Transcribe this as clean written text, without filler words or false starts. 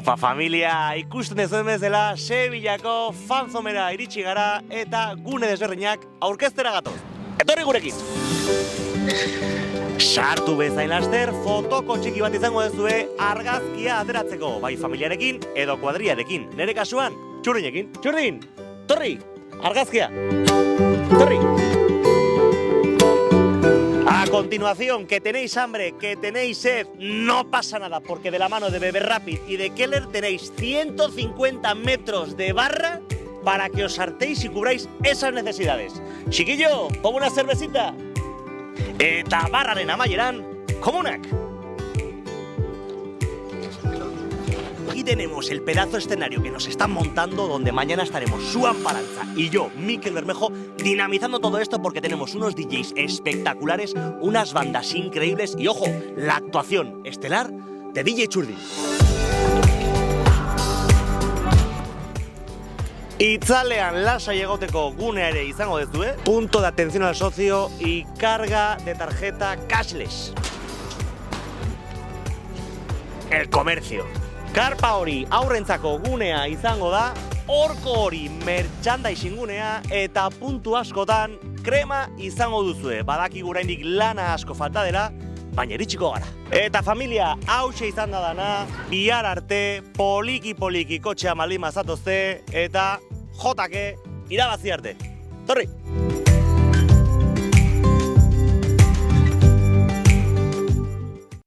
Aupa familia, ikusten dezuen bezala, Sevillako fanzomera iritsi gara eta gune desberdinak aurkeztera gatoz. Etorri gurekin! Sartu bezain laster, fotoko txiki bat izango dezue argazkia ateratzeko, bai familiarekin edo kuadriarekin. Nere kasuan, Txurdinekin. Txurdin, torri, argazkia. Torri. A continuación, que tenéis hambre, que tenéis sed, no pasa nada, porque de la mano de Beber Rapid y de Keller tenéis 150 metros de barra para que os hartéis y cubráis esas necesidades. Chiquillo, como una cervecita. Eta barraren amaieran, komunak. Aquí tenemos el pedazo de escenario que nos están montando, donde mañana estaremos Suan Paranza y yo, Mikel Bermejo, dinamizando todo esto porque tenemos unos DJs espectaculares, unas bandas increíbles y, ojo, la actuación estelar de DJ Txurdin. Itzalean lasai egoteko gunea ere izango dezue, punto de atención al socio y carga de tarjeta cashless. El comercio. Karpa hori aurrentzako gunea izango da, horko hori merchandising gunea eta puntu askotan krema izango duzue. Badakigu oraindik lana asko falta dela, baina iritsiko gara. Eta familia, hauxe izan da dana, bihar arte, poliki kotxea maldin mazatozte eta jotake irabazi arte. Torri!